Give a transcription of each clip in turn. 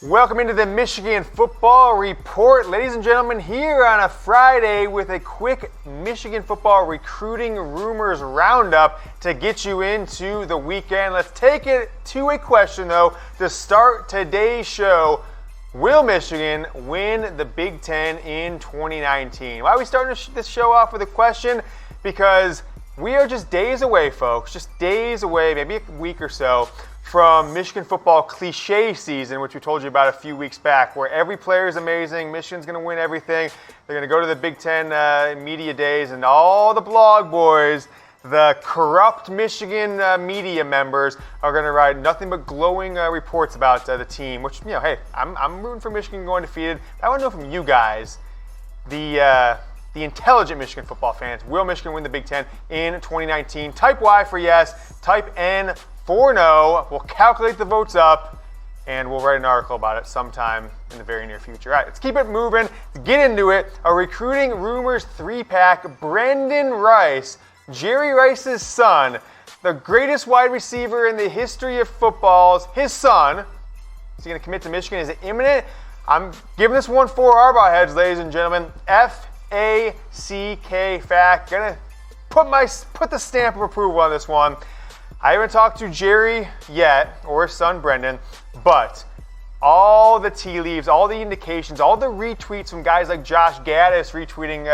Welcome into the Michigan Football Report. Ladies and gentlemen, here on a Friday with a quick Michigan football recruiting rumors roundup to get you into the weekend. Let's take it to a question, though, to start today's show. Will Michigan win the Big Ten in 2019? Why are we starting this show off with a question? Because we are just days away, folks, just days away, maybe a week or so, from Michigan football cliche season, which we told you about a few weeks back, where every player is amazing, Michigan's going to win everything. They're going to go to the Big Ten media days, and all the blog boys, the corrupt Michigan media members, are going to write nothing but glowing reports about the team, which, you know, hey, I'm rooting for Michigan going undefeated. I want to know from you guys, the intelligent Michigan football fans, will Michigan win the Big Ten in 2019? Type Y for yes, type N for no. We'll calculate the votes up, and we'll write an article about it sometime in the very near future. All right, let's keep it moving. Let's get into it. A recruiting rumors 3-pack. Brenden Rice, Jerry Rice's son, the greatest wide receiver in the history of footballs. His son, is he going to commit to Michigan? Is it imminent? I'm giving this one 4 Harbaugh heads, ladies and gentlemen. F-A-C-K fact. Gonna put the stamp of approval on this one. I haven't talked to Jerry yet, or his son Brenden, but all the tea leaves, all the indications, all the retweets from guys like Josh Gaddis retweeting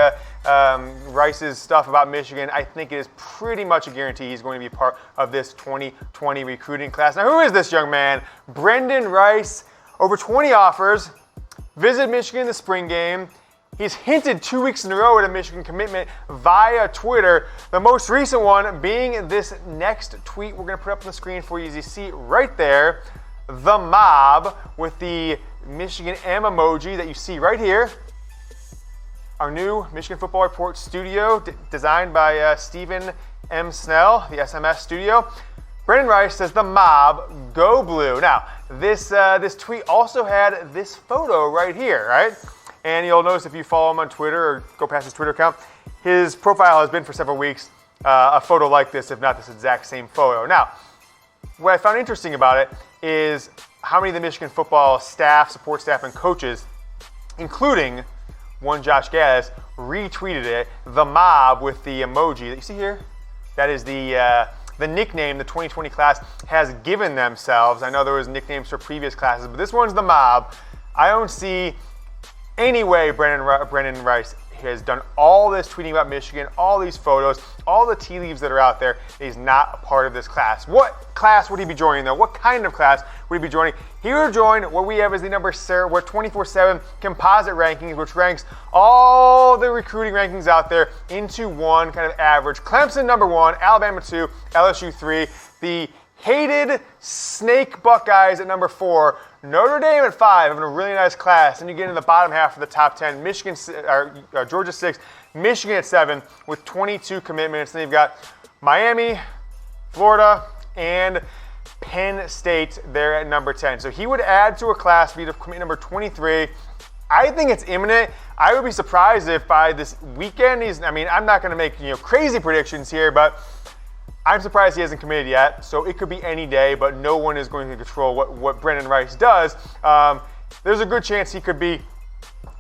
Rice's stuff about Michigan, I think it is pretty much a guarantee he's going to be part of this 2020 recruiting class. Now, who is this young man? Brenden Rice, over 20 offers, visited Michigan in the spring game. He's hinted 2 weeks in a row at a Michigan commitment via Twitter. The most recent one being this next tweet we're going to put up on the screen for you, as you see right there. The mob with the Michigan M emoji that you see right here. Our new Michigan Football Report studio designed by Stephen M. Snell, the SMS studio. Brenden Rice says, the mob, go blue. Now, this tweet also had this photo right here, right? And you'll notice if you follow him on Twitter or go past his Twitter account, his profile has been for several weeks a photo like this, if not this exact same photo. Now, what I found interesting about it is how many of the Michigan football staff, support staff, and coaches, including one Josh Gaddis, retweeted it, the mob with the emoji that you see here. That is the nickname the 2020 class has given themselves. I know there was nicknames for previous classes, but this one's the mob. I don't see any way Brenden Rice has done all this tweeting about Michigan, all these photos, all the tea leaves that are out there. He's not a part of this class. What class would he be joining, though? What kind of class would he be joining? He would join what we have as the number 24/7 composite rankings, which ranks all the recruiting rankings out there into one kind of average. Clemson number 1, Alabama 2, LSU 3, the hated Snake Buckeyes at number 4, Notre Dame at 5, having a really nice class. And you get into the bottom half of the top 10, Georgia 6, Michigan at 7 with 22 commitments. Then you've got Miami, Florida, and Penn State there at number 10. So he would add to a class, be the commit number 23. I think it's imminent. I would be surprised if by this weekend I'm not going to make crazy predictions here, but I'm surprised he hasn't committed yet, so it could be any day, but no one is going to control what Brenden Rice does. There's a good chance he could be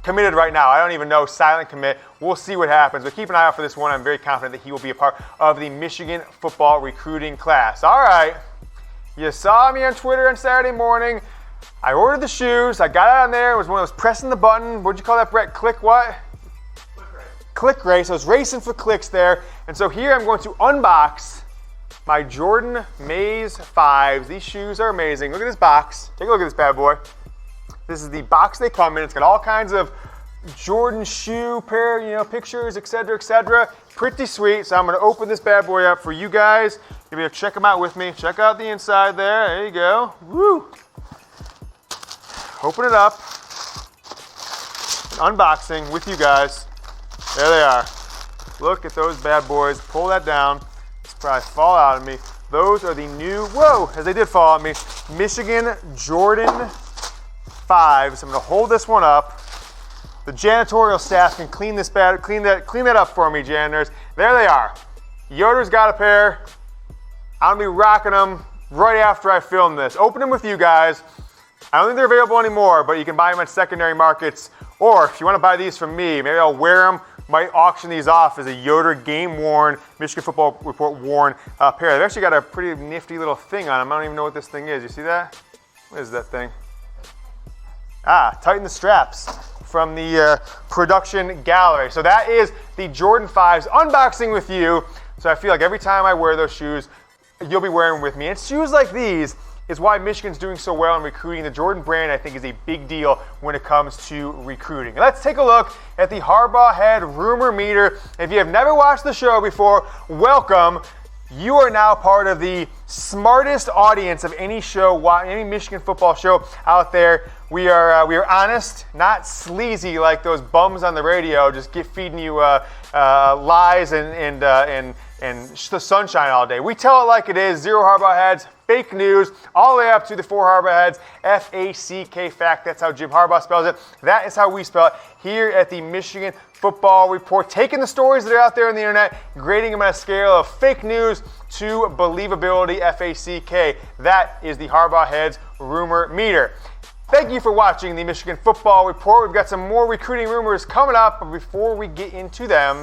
committed right now. I don't even know, silent commit. We'll see what happens, but keep an eye out for this one. I'm very confident that he will be a part of the Michigan football recruiting class. All right, you saw me on Twitter on Saturday morning. I ordered the shoes. I got out on there. It was one of those pressing the button. What'd you call that, Brett? Click what? Click race. I was racing for clicks there. And so here I'm going to unbox my Jordan Maze 5s. These shoes are amazing. Look at this box. Take a look at this bad boy. This is the box they come in. It's got all kinds of Jordan shoe pair, pictures, etc., etc. Pretty sweet. So I'm going to open this bad boy up for you guys. You'll be able to check them out with me. Check out the inside there. There you go. Woo! Open it up. Unboxing with you guys. There they are. Look at those bad boys. Pull that down. Probably fall out of me. Those are the new, as they did fall on me, Michigan Jordan 5s. I'm going to hold this one up. The janitorial staff can clean that up for me, janitors. There they are. Yoder's got a pair. I'm going to be rocking them right after I film this. Open them with you guys. I don't think they're available anymore, but you can buy them at secondary markets. Or if you want to buy these from me, maybe I'll wear them. Might auction these off as a Yoder game-worn, Michigan Football Report worn pair. They've actually got a pretty nifty little thing on them. I don't even know what this thing is. You see that? What is that thing? Tighten the straps from the production gallery. So that is the Jordan 5s unboxing with you. So I feel like every time I wear those shoes, you'll be wearing them with me. And shoes like these is why Michigan's doing so well in recruiting. The Jordan brand, I think, is a big deal when it comes to recruiting. Let's take a look at the Harbaugh Head Rumor Meter. If you have never watched the show before, welcome. You are now part of the smartest audience of any show, any Michigan football show out there. We are honest, not sleazy like those bums on the radio, just feeding you lies and the sunshine all day. We tell it like it is. Zero Harbaugh heads, fake news, all the way up to the 4 Harbaugh heads, F-A-C-K, fact. That's how Jim Harbaugh spells it. That is how we spell it here at the Michigan Football Report, taking the stories that are out there on the internet, grading them on a scale of fake news to believability, F-A-C-K. That is the Harbaugh Heads Rumor Meter. Thank you for watching the Michigan Football Report. We've got some more recruiting rumors coming up, but before we get into them, I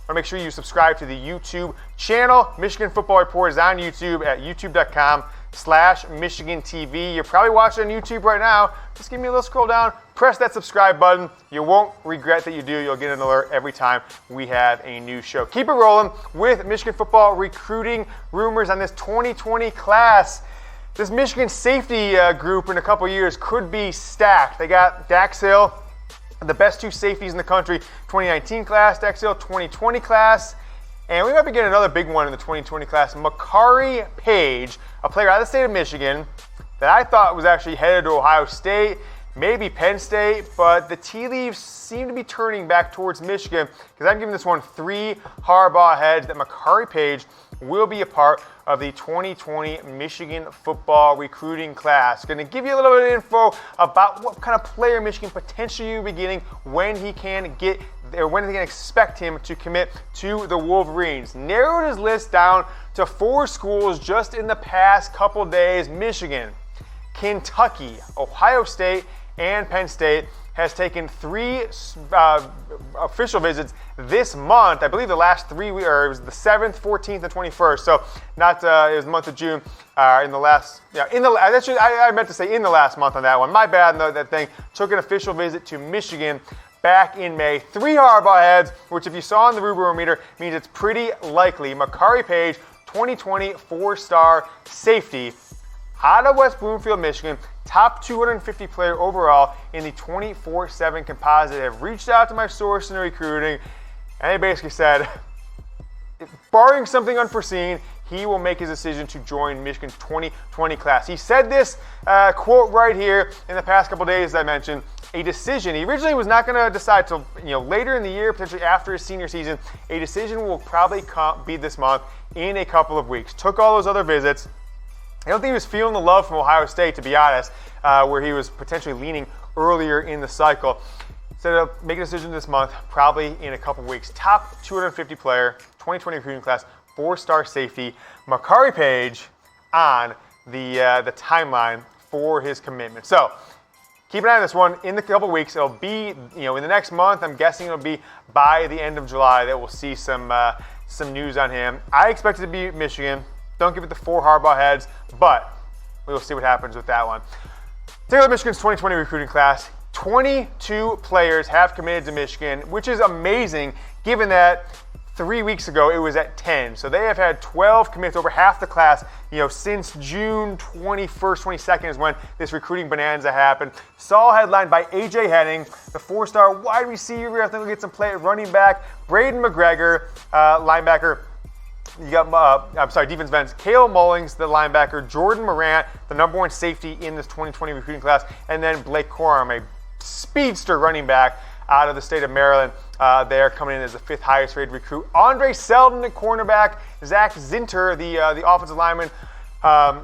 want to make sure you subscribe to the YouTube channel. Michigan Football Report is on YouTube at youtube.com/Michigan TV. You're probably watching on YouTube right now. Just give me a little scroll down, press that subscribe button. You won't regret that you do. You'll get an alert every time we have a new show. Keep it rolling with Michigan football recruiting rumors on this 2020 class. This Michigan safety group in a couple years could be stacked. They got Dax Hill, the best 2 safeties in the country, 2019 class, Dax Hill, 2020 class. And we might be getting another big one in the 2020 class, Makari Paige, a player out of the state of Michigan that I thought was actually headed to Ohio State, maybe Penn State, but the tea leaves seem to be turning back towards Michigan because I'm giving this one 3 Harbaugh heads that Makari Paige will be a part of the 2020 Michigan football recruiting class. Going to give you a little bit of info about what kind of player Michigan potentially will be getting when he can get or when they can expect him to commit to the Wolverines. Narrowed his list down to 4 schools just in the past couple days. Michigan, Kentucky, Ohio State, and Penn State has taken 3 official visits this month. I believe the last 3 it was the 7th, 14th, and 21st. So not it was the month of June. I meant to say in the last month on that one. My bad. No, that thing took an official visit to Michigan back in May. 3 Harbaugh heads, which if you saw on the Rumor Meter means it's pretty likely. Makari Paige, 2020 4-star safety out of West Bloomfield, Michigan, top 250 player overall in the 24/7 composite. Have reached out to my source in recruiting, and they basically said, barring something unforeseen, he will make his decision to join Michigan's 2020 class. He said this quote right here in the past couple days, as I mentioned, a decision. He originally was not going to decide till later in the year, potentially after his senior season. A decision will probably be this month in a couple of weeks. Took all those other visits. I don't think he was feeling the love from Ohio State, to be honest, where he was potentially leaning earlier in the cycle. Instead of making a decision this month, probably in a couple weeks. Top 250 player, 2020 recruiting class, 4-star safety, Makari Paige on the timeline for his commitment. So keep an eye on this one. In the couple weeks, it'll be in the next month. I'm guessing it'll be by the end of July that we'll see some news on him. I expect it to be Michigan. Don't give it the 4 Harbaugh heads, but we will see what happens with that one. Take a look at Michigan's 2020 recruiting class. 22 players have committed to Michigan, which is amazing given that 3 weeks ago it was at 10. So they have had 12 commits, over half the class, since June 21st, 22nd is when this recruiting bonanza happened. Saw headlined by A.J. Henning, the 4-star wide receiver. I think we'll get some play at running back. Braden McGregor, linebacker. You got, defensive ends, Cale Mullings, the linebacker, Jordan Morant, the #1 safety in this 2020 recruiting class, and then Blake Corum, a speedster running back out of the state of Maryland. They're coming in as the 5th highest rated recruit. Andre Selden, the cornerback, Zach Zinter, the offensive lineman, I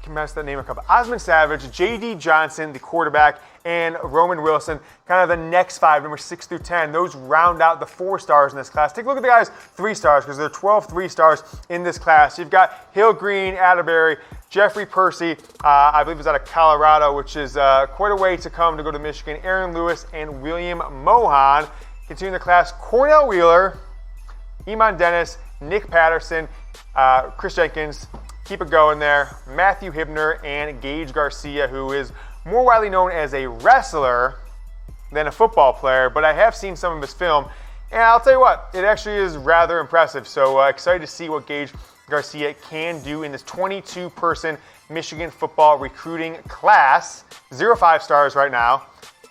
can mess that name up. Osmond Savage, J.D. Johnson, the quarterback, and Roman Wilson, kind of the next 5, number 6 through 10. Those round out the 4 stars in this class. Take a look at the guys' 3 stars, because there are 12 3-stars in this class. You've got Hill Green, Atterbury, Jeffrey Percy, I believe, is out of Colorado, which is quite a way to come to go to Michigan. Aaron Lewis and William Mohan. Continuing the class, Cornell Wheeler, Iman Dennis, Nick Patterson, Chris Jenkins, keep it going there. Matthew Hibner and Gage Garcia, who is more widely known as a wrestler than a football player, but I have seen some of his film, and I'll tell you what, it actually is rather impressive. So excited to see what Gage Garcia can do in this 22-person Michigan football recruiting class. 0 5-stars right now,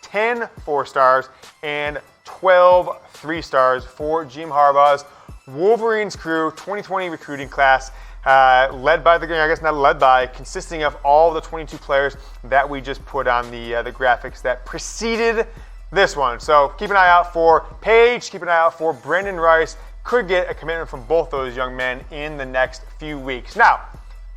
10 4-stars, and 12 3-stars for Jim Harbaugh's Wolverines crew 2020 recruiting class. Led by consisting of all the 22 players that we just put on the graphics that preceded this one. So keep an eye out for Paige, keep an eye out for Brenden Rice. Could get a commitment from both those young men in the next few weeks. Now,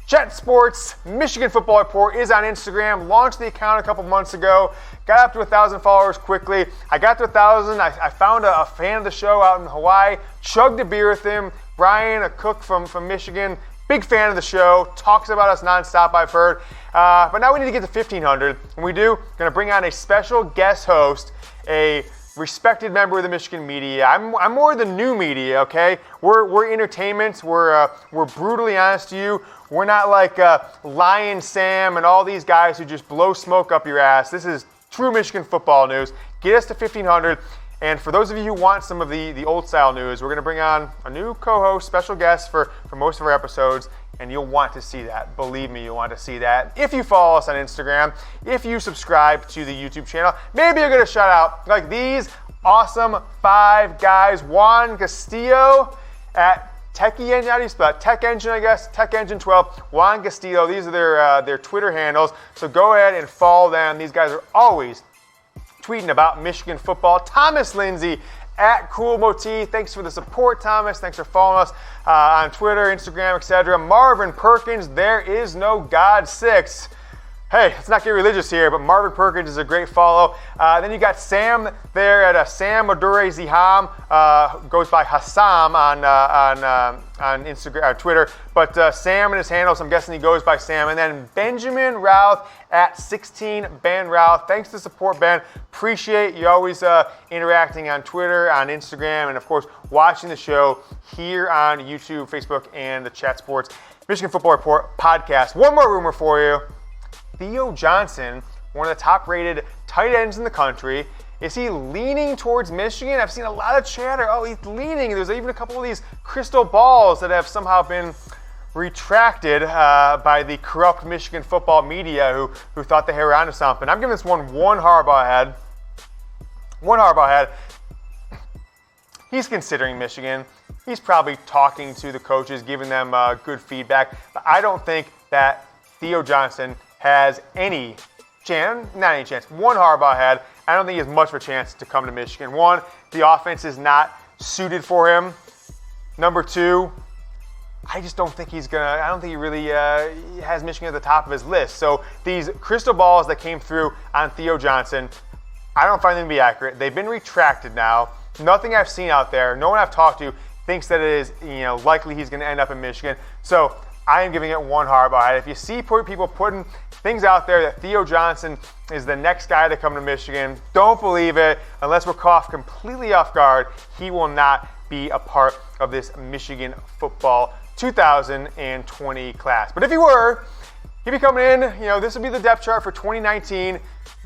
Chat Sports Michigan Football Report is on Instagram. Launched the account a couple months ago. Got up to 1,000 followers quickly. I got to 1,000. I found a fan of the show out in Hawaii. Chugged a beer with him. Brian, a cook from Michigan. Big fan of the show. Talks about us nonstop, I've heard. But now we need to get to 1,500. When we do, going to bring on a special guest host, a respected member of the Michigan media. I'm more the new media, okay? We're entertainment. We're brutally honest to you. We're not like Lion Sam and all these guys who just blow smoke up your ass. This is true Michigan football news. Get us to 1,500. And for those of you who want some of the old style news, we're going to bring on a new co-host, special guest for most of our episodes, and you'll want to see that. Believe me, you'll want to see that. If you follow us on Instagram, if you subscribe to the YouTube channel, maybe you'll get a shout out like these awesome 5 guys. Juan Castillo at Techie Engine, how do you spell it? Tech Engine, I guess. Tech Engine 12. Juan Castillo. These are their Twitter handles. So go ahead and follow them. These guys are always tweeting about Michigan football. Thomas Lindsay at Cool Moti. Thanks for the support, Thomas. Thanks for following us on Twitter, Instagram, etc. Marvin Perkins, there is no God 6. Hey, let's not get religious here, but Marvin Perkins is a great follow. Then you got Sam there at Sam Madure Ziham, goes by Hassam on Instagram, Twitter. But Sam and his handles, I'm guessing he goes by Sam. And then Benjamin Routh at 16 Ben Routh. Thanks to support, Ben. Appreciate you always interacting on Twitter, on Instagram, and of course watching the show here on YouTube, Facebook, and the Chat Sports Michigan Football Report podcast. One more rumor for you. Theo Johnson, one of the top-rated tight ends in the country. Is he leaning towards Michigan? I've seen a lot of chatter. Oh, he's leaning. There's even a couple of these crystal balls that have somehow been retracted by the corrupt Michigan football media who thought they were onto something. I'm giving this one Harbaugh head. One Harbaugh head. He's considering Michigan. He's probably talking to the coaches, giving them good feedback. But I don't think that Theo Johnson has any chance, not any chance, one Harbaugh had. I don't think he has much of a chance to come to Michigan. One, the offense is not suited for him. Number two, I just don't think I don't think he really has Michigan at the top of his list. So these crystal balls that came through on Theo Johnson, I don't find them to be accurate. They've been retracted now. Nothing I've seen out there, no one I've talked to thinks that it is, likely he's going to end up in Michigan. So I am giving it one Harbaugh. If you see people putting things out there that Theo Johnson is the next guy to come to Michigan, don't believe it. Unless we're caught completely off guard, he will not be a part of this Michigan football 2020 class. But if he were, he'd be coming in. This would be the depth chart for 2019.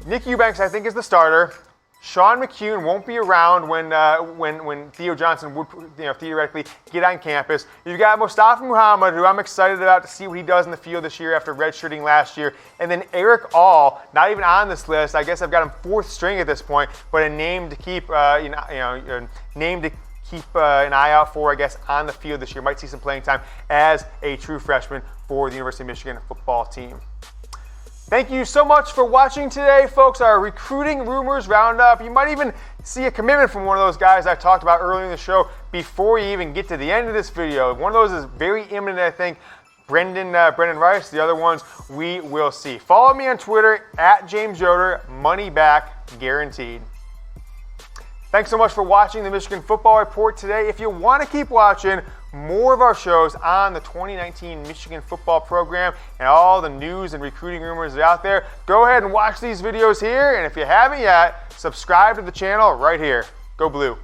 Nick Eubanks, I think, is the starter. Sean McCune won't be around when Theo Johnson would theoretically get on campus. You've got Mustafa Muhammad, who I'm excited about to see what he does in the field this year after redshirting last year. And then Eric All, not even on this list. I guess I've got him 4th string at this point, but a name to keep an eye out for, I guess, on the field this year. Might see some playing time as a true freshman for the University of Michigan football team. Thank you so much for watching today, folks. Our recruiting rumors roundup. You might even see a commitment from one of those guys I talked about earlier in the show before you even get to the end of this video. One of those is very imminent, I think. Brenden Rice. The other ones we will see. Follow me on Twitter at James Yoder. Money back guaranteed. Thanks so much for watching the Michigan Football Report today. If you want to keep watching more of our shows on the 2019 Michigan football program and all the news and recruiting rumors that are out there, go ahead and watch these videos here. And if you haven't yet, subscribe to the channel right here. Go Blue.